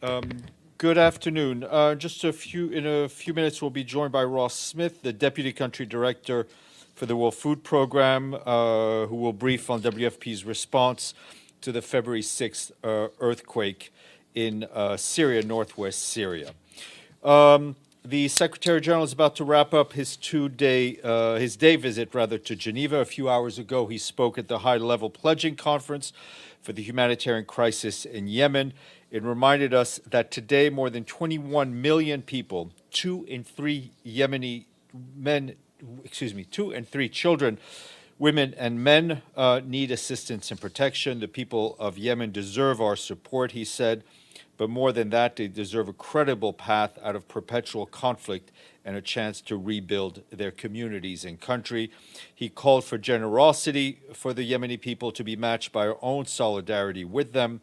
Good afternoon. In a few minutes, we'll be joined by Ross Smith, the Deputy Country Director for the World Food Program, who will brief on WFP's response to the February 6th earthquake in Syria, northwest Syria. The Secretary General is about to wrap up his day visit to Geneva. A few hours ago, he spoke at the high-level pledging conference for the humanitarian crisis in Yemen. It reminded us that today more than 21 million people, 2 in 3 Yemeni men, 2 and 3 children, women and men need assistance and protection. The people of Yemen deserve our support, he said. But more than that, they deserve a credible path out of perpetual conflict and a chance to rebuild their communities and country. He called for generosity for the Yemeni people to be matched by our own solidarity with them.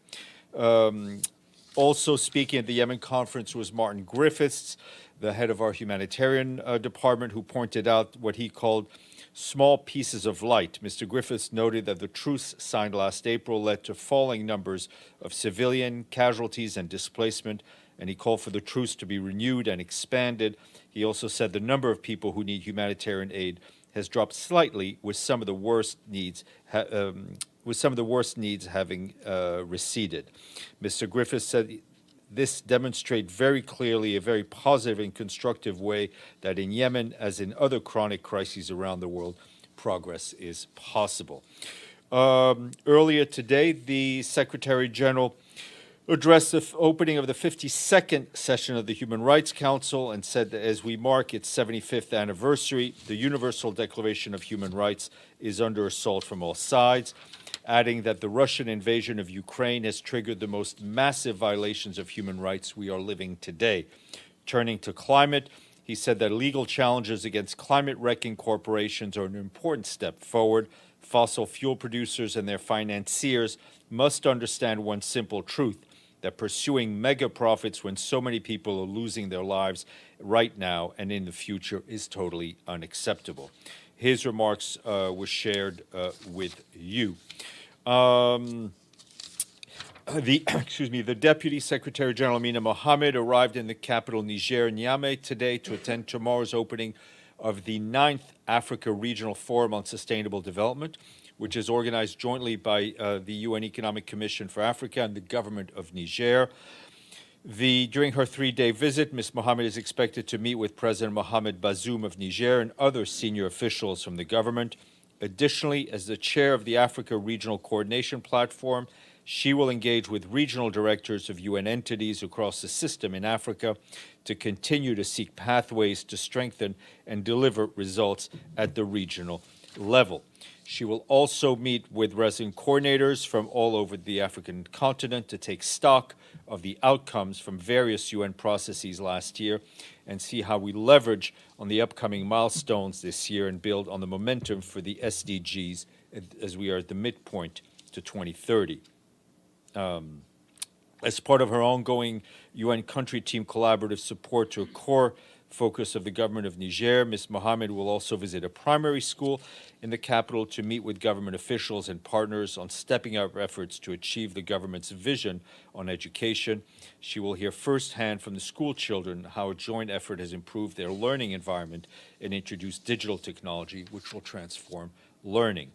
Also speaking at the Yemen conference was Martin Griffiths, the head of our humanitarian department, who pointed out what he called small pieces of light. Mr. Griffiths noted that the truce signed last April led to falling numbers of civilian casualties and displacement, and he called for the truce to be renewed and expanded. He also said the number of people who need humanitarian aid has dropped slightly, with some of the worst needs having receded. Mr. Griffiths said this demonstrates very clearly a very positive and constructive way that in Yemen, as in other chronic crises around the world, progress is possible. Earlier today, the Secretary General addressed the opening of the 52nd session of the Human Rights Council and said that as we mark its 75th anniversary, the Universal Declaration of Human Rights is under assault from all sides, adding that the Russian invasion of Ukraine has triggered the most massive violations of human rights we are living today. Turning to climate, he said that legal challenges against climate-wrecking corporations are an important step forward. Fossil fuel producers and their financiers must understand one simple truth, that pursuing mega profits when so many people are losing their lives right now and in the future is totally unacceptable. His remarks were shared with you. The Deputy Secretary General Amina Mohammed arrived in the capital Niger, Niamey, today to attend tomorrow's opening of the 9th Africa Regional Forum on Sustainable Development, which is organized jointly by the UN Economic Commission for Africa and the government of Niger. During her 3-day visit, Ms. Mohammed is expected to meet with President Mohamed Bazoum of Niger and other senior officials from the government. Additionally, as the chair of the Africa Regional Coordination Platform, she will engage with regional directors of UN entities across the system in Africa to continue to seek pathways to strengthen and deliver results at the regional level. She will also meet with resident coordinators from all over the African continent to take stock of the outcomes from various UN processes last year and see how we leverage on the upcoming milestones this year and build on the momentum for the SDGs as we are at the midpoint to 2030. As part of her ongoing UN country team collaborative support to a core focus of the government of Niger, Ms. Mohammed will also visit a primary school in the capital to meet with government officials and partners on stepping up efforts to achieve the government's vision on education. She will hear firsthand from the school children how a joint effort has improved their learning environment and introduced digital technology, which will transform learning.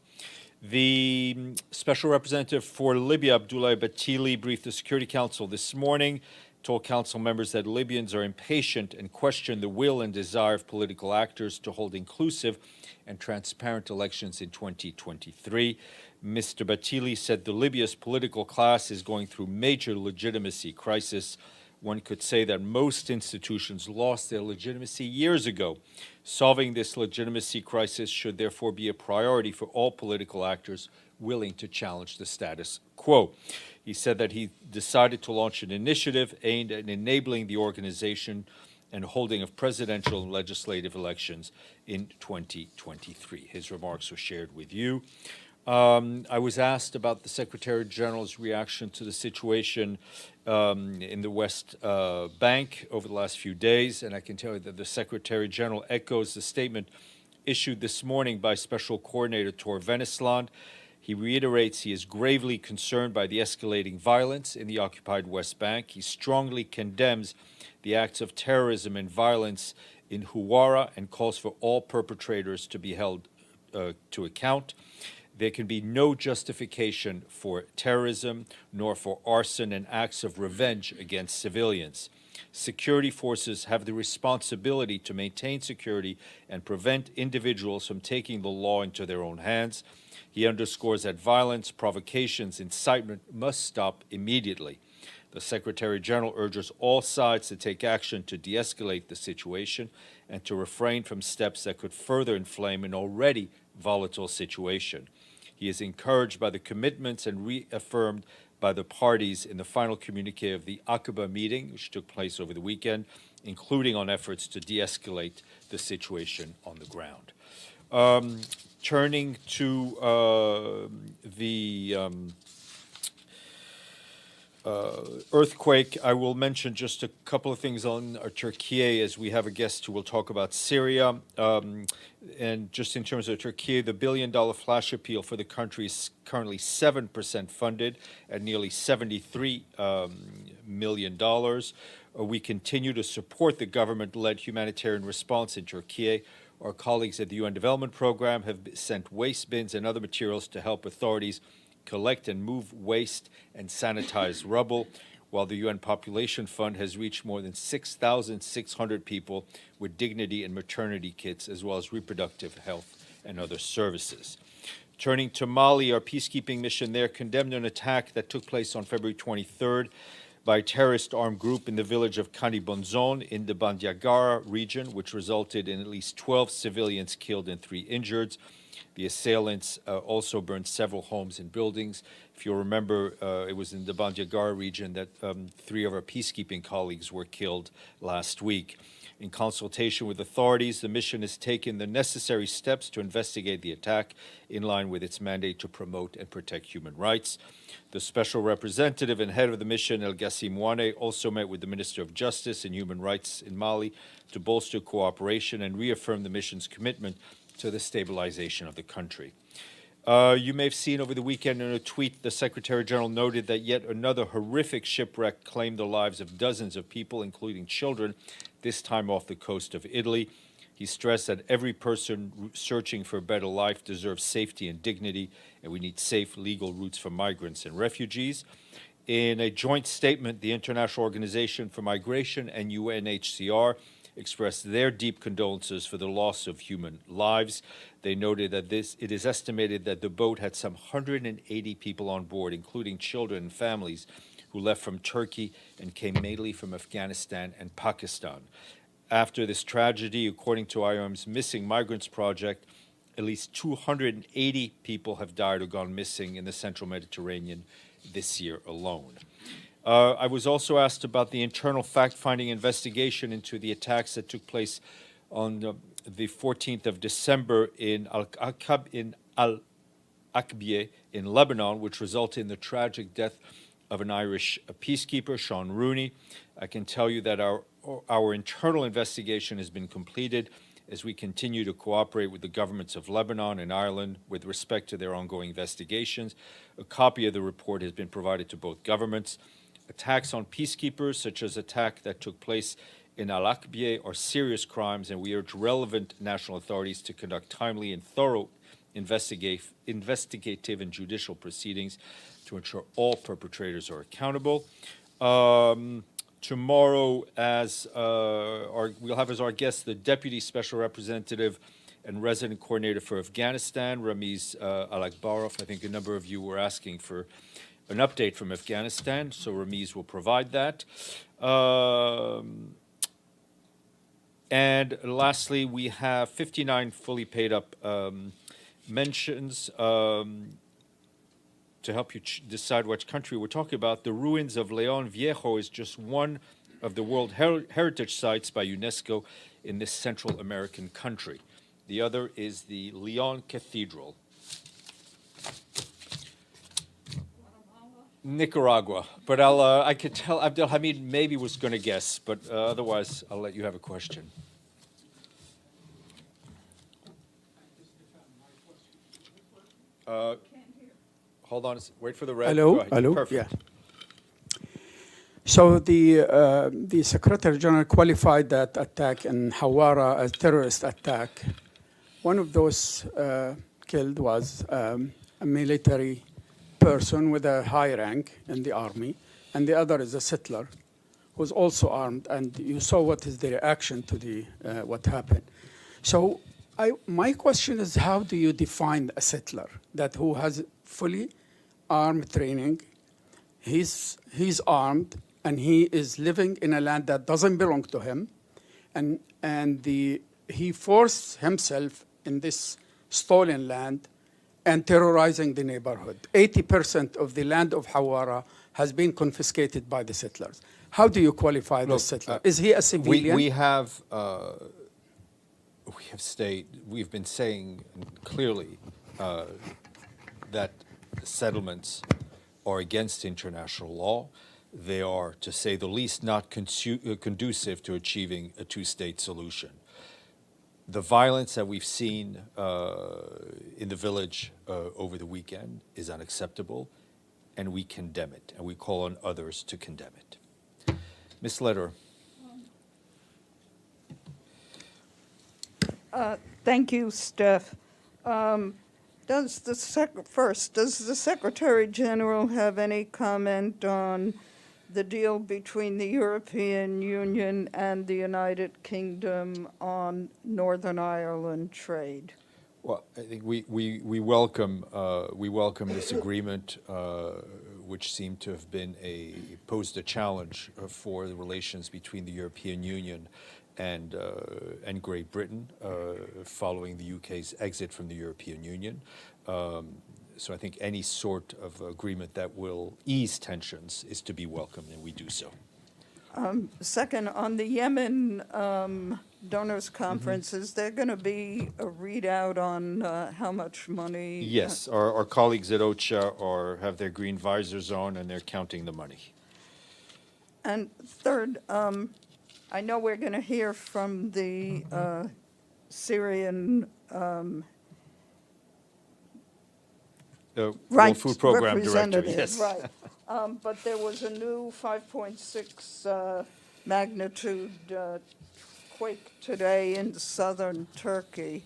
The Special Representative for Libya, Abdoulaye Bathily, briefed the Security Council this morning, told council members that Libyans are impatient and question the will and desire of political actors to hold inclusive and transparent elections in 2023. Mr. Bathily said the Libya's political class is going through major legitimacy crisis. One could say that most institutions lost their legitimacy years ago. Solving this legitimacy crisis should therefore be a priority for all political actors willing to challenge the status quo. He said that he decided to launch an initiative aimed at enabling the organization and holding of presidential and legislative elections in 2023. His remarks were shared with you. I was asked about the Secretary General's reaction to the situation in the West Bank over the last few days, and I can tell you that the Secretary General echoes the statement issued this morning by Special Coordinator Tor Vennesland. He reiterates he is gravely concerned by the escalating violence in the occupied West Bank. He strongly condemns the acts of terrorism and violence in Huwara and calls for all perpetrators to be held to account. There can be no justification for terrorism nor for arson and acts of revenge against civilians. Security forces have the responsibility to maintain security and prevent individuals from taking the law into their own hands. He underscores that violence, provocations, incitement must stop immediately. The Secretary General urges all sides to take action to de-escalate the situation and to refrain from steps that could further inflame an already volatile situation. He is encouraged by the commitments and reaffirmed by the parties in the final communique of the Aqaba meeting, which took place over the weekend, including on efforts to de-escalate the situation on the ground. Turning to the earthquake, I will mention just a couple of things on Turkey, as we have a guest who will talk about Syria. And just in terms of Turkey, the $1 billion flash appeal for the country is currently 7% funded at nearly $73 million. We continue to support the government-led humanitarian response in Turkey. Our colleagues at the UN Development Program have sent waste bins and other materials to help authorities collect and move waste and sanitize rubble, while the UN Population Fund has reached more than 6,600 people with dignity and maternity kits, as well as reproductive health and other services. Turning to Mali, our peacekeeping mission there condemned an attack that took place on February 23rd by a terrorist armed group in the village of Kanibonzon in the Bandiagara region, which resulted in at least 12 civilians killed and 3 injured. The assailants also burned several homes and buildings. If you'll remember, it was in the Bandiagara region that 3 of our peacekeeping colleagues were killed last week. In consultation with authorities, the mission has taken the necessary steps to investigate the attack in line with its mandate to promote and protect human rights. The special representative and head of the mission, El Gassimwane, also met with the Minister of Justice and Human Rights in Mali to bolster cooperation and reaffirm the mission's commitment to the stabilization of the country. You may have seen over the weekend in a tweet, the Secretary General noted that yet another horrific shipwreck claimed the lives of dozens of people, including children, this time off the coast of Italy. He stressed that every person searching for a better life deserves safety and dignity, and we need safe, legal routes for migrants and refugees. In a joint statement, the International Organization for Migration and UNHCR expressed their deep condolences for the loss of human lives. They noted that it is estimated that the boat had some 180 people on board, including children and families who left from Turkey and came mainly from Afghanistan and Pakistan. After this tragedy, according to IOM's Missing Migrants Project, at least 280 people have died or gone missing in the central Mediterranean this year alone. I was also asked about the internal fact-finding investigation into the attacks that took place on the 14th of December in Al-Aqbiyeh in Lebanon, which resulted in the tragic death of an Irish peacekeeper, Sean Rooney. I can tell you that our internal investigation has been completed as we continue to cooperate with the governments of Lebanon and Ireland with respect to their ongoing investigations. A copy of the report has been provided to both governments. Attacks on peacekeepers, such as attack that took place in Al-Aqbiyeh, are serious crimes, and we urge relevant national authorities to conduct timely and thorough investigative and judicial proceedings to ensure all perpetrators are accountable. Tomorrow, we'll have as our guest the Deputy Special Representative and Resident Coordinator for Afghanistan, Ramiz Alakbarov. I think a number of you were asking for an update from Afghanistan, so Ramiz will provide that. And lastly, we have 59 fully paid up mentions to help you decide which country we're talking about. The ruins of León Viejo is just one of the World Heritage Sites by UNESCO in this Central American country. The other is the León Cathedral. Nicaragua, but I could tell Abdelhamid maybe was going to guess, but otherwise I'll let you have a question. hold on. Wait for the red. Hello, Go ahead. hello. Perfect. Yeah. So the Secretary General qualified that attack in Hawara as terrorist attack. One of those killed was a military person with a high rank in the army, and the other is a settler who's also armed. And you saw what is the reaction to the what happened. So my question is, how do you define a settler that who has fully armed training? He's armed, and he is living in a land that doesn't belong to him, and he forced himself in this stolen land and terrorizing the neighborhood. 80% of the land of Hawara has been confiscated by the settlers. How do you qualify this settler? Is he a civilian? We've been saying clearly that settlements are against international law. They are, to say the least, not conducive to achieving a two-state solution. The violence that we've seen in the village over the weekend is unacceptable, and we condemn it, and we call on others to condemn it. Ms. Lederer. Thank you, Steph. Does the Secretary General have any comment on the deal between the European Union and the United Kingdom on Northern Ireland trade? Well, I think we welcome this agreement, which seemed to have been posed a challenge for the relations between the European Union and Great Britain following the UK's exit from the European Union. So I think any sort of agreement that will ease tensions is to be welcomed, and we do so. Second, on the Yemen donors conference, is there going to be a readout on how much money? Yes, our colleagues at OCHA have their green visors on, and they're counting the money. And third, I know we're going to hear from the Syrian World Food Program Director, representative, yes. right. But there was a new 5.6 magnitude quake today in southern Turkey.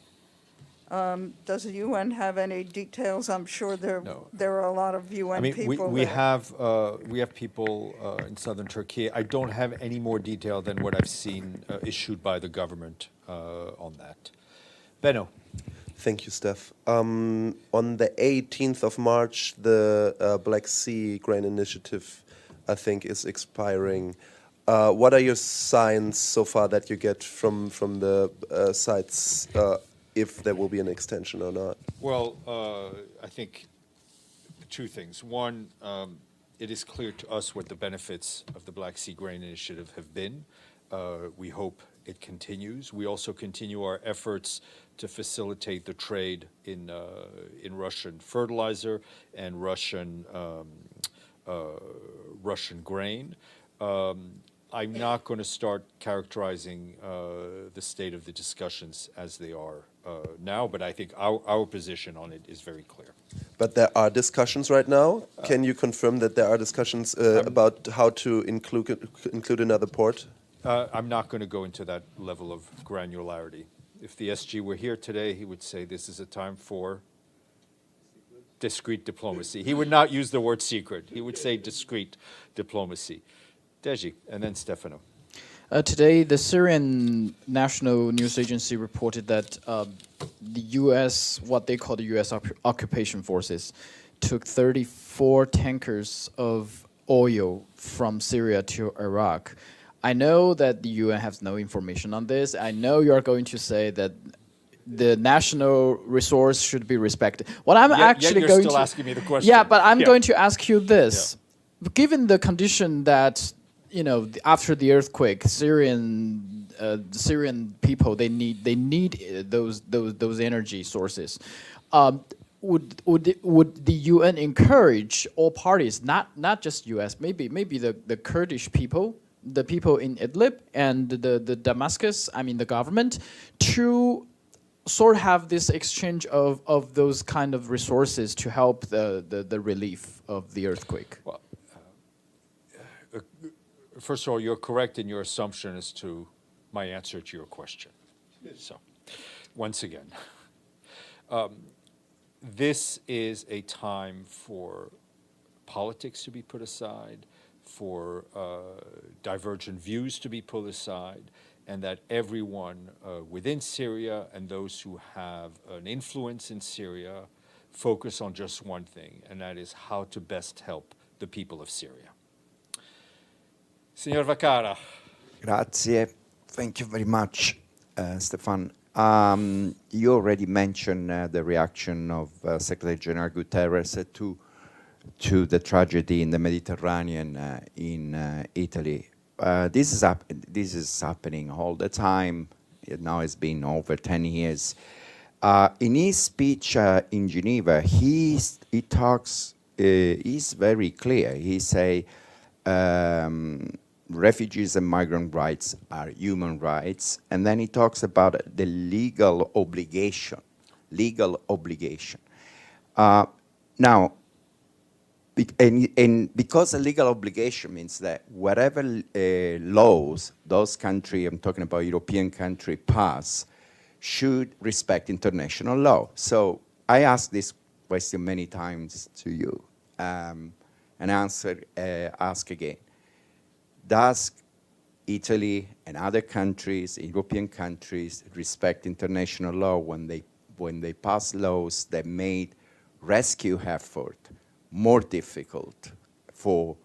Does the UN have any details? I'm sure there are a lot of UN people we there. have people in southern Turkey. I don't have any more detail than what I've seen issued by the government on that. Benno. Thank you, Steph. On the 18th of March, the Black Sea Grain Initiative, I think, is expiring. What are your signs so far that you get from the sites, if there will be an extension or not? Well, I think two things. One, it is clear to us what the benefits of the Black Sea Grain Initiative have been. We hope it continues. We also continue our efforts to facilitate the trade in Russian fertilizer and Russian grain. I'm not going to start characterizing the state of the discussions as they are now, but I think our position on it is very clear. But there are discussions right now. Can you confirm that there are discussions about how to include another port? I'm not going to go into that level of granularity. If the SG were here today, he would say this is a time for discreet diplomacy. He would not use the word secret. He would say discreet diplomacy. Deji, and then Stefano. Today, the Syrian National News Agency reported that the U.S., what they call the U.S. occupation forces, took 34 tankers of oil from Syria to Iraq. I know that the UN has no information on this. I know you are going to say that the national resource should be respected. What I'm actually you're going still to asking me the question. Yeah, but I'm going to ask you this: given the condition that after the earthquake, Syrian people they need those energy sources. Would the UN encourage all parties, not just US, maybe the Kurdish people, the people in Idlib and the Damascus, the government, to sort of have this exchange of those kind of resources to help the relief of the earthquake? Well, first of all, you're correct in your assumption as to my answer to your question. So, once again, this is a time for politics to be put aside, for divergent views to be put aside, and that everyone within Syria and those who have an influence in Syria focus on just one thing, and that is how to best help the people of Syria. Signor Vacara. Grazie. Thank you very much, Stéphane. You already mentioned the reaction of Secretary General Guterres to the tragedy in the Mediterranean in Italy. This is happening all the time. Now it's been over 10 years. In his speech in Geneva, he talks. He's very clear. He say refugees and migrant rights are human rights, and then he talks about the legal obligation. Now, and because a legal obligation means that whatever laws those countries, I'm talking about European country, pass, should respect international law. So I asked this question many times to you, and ask again. Does Italy and other countries, European countries, respect international law when they pass laws that made rescue effort more difficult for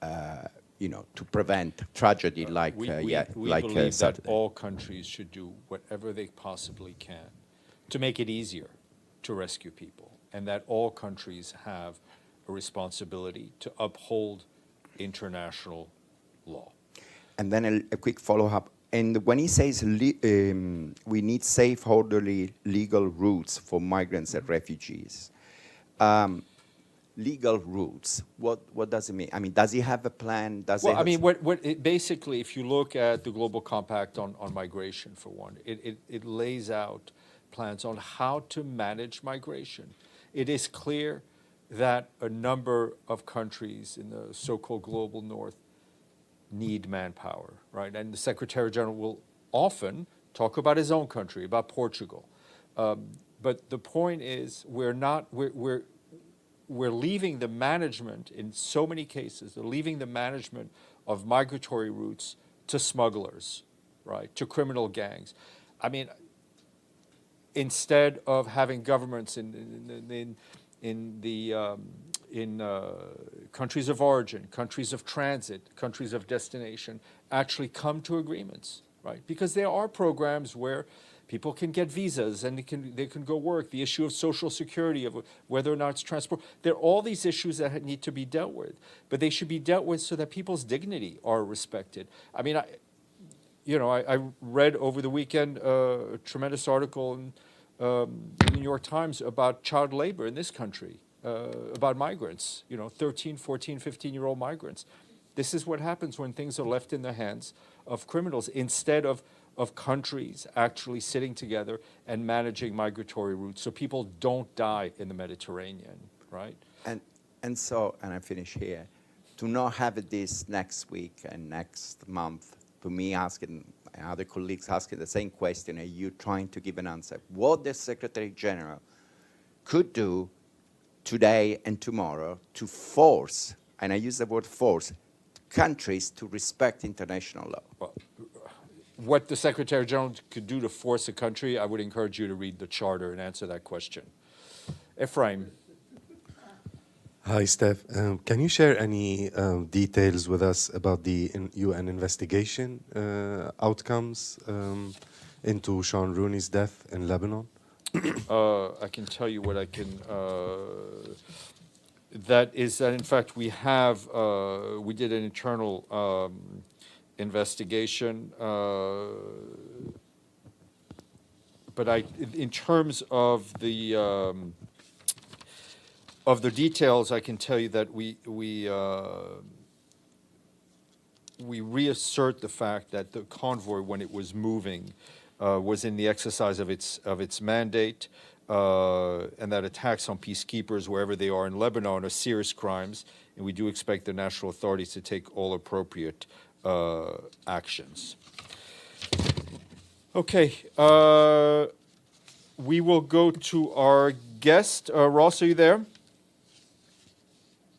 to prevent tragedy like We like believe that Saturday? all countries should do whatever they possibly can to make it easier to rescue people, and that all countries have a responsibility to uphold international law. And then a quick follow-up. And when he says we need safe, orderly, legal routes for migrants and refugees, legal routes, what does it mean? I mean, does he have a plan? Well, I mean, basically, if you look at the Global Compact on migration, for one, it lays out plans on how to manage migration. It is clear that a number of countries in the so-called global north need manpower, right? And the Secretary General will often talk about his own country, about Portugal. But the point is, we're leaving the management, in so many cases, they're leaving the management of migratory routes to smugglers, right, to criminal gangs. I mean, instead of having governments in countries of origin, countries of transit, countries of destination, actually come to agreements, right? Because there are programs where people can get visas and they can go work. The issue of social security, of whether or not it's transport. There are all these issues that need to be dealt with, but they should be dealt with so that people's dignity are respected. I mean, I read over the weekend a tremendous article in the New York Times about child labor in this country, about migrants, 13, 14, 15-year-old migrants. This is what happens when things are left in the hands of criminals instead of countries actually sitting together and managing migratory routes so people don't die in the Mediterranean, right? And so I finish here, to not have this next week and next month, to me asking, other colleagues asking the same question, and you trying to give an answer. What the Secretary General could do today and tomorrow to force, and I use the word force, countries to respect international law. Well, what the Secretary General could do to force a country, I would encourage you to read the charter and answer that question. Ephraim. Hi, Steph. Can you share any details with us about the UN investigation outcomes into Sean Rooney's death in Lebanon? I can tell you what I can. That is that, in fact, we did an internal investigation, but in terms of the details, I can tell you that we reassert the fact that the convoy, when it was moving, was in the exercise of its mandate, and that attacks on peacekeepers wherever they are in Lebanon are serious crimes, and we do expect the national authorities to take all appropriate actions. Okay, we will go to our guest. Ross, are you there?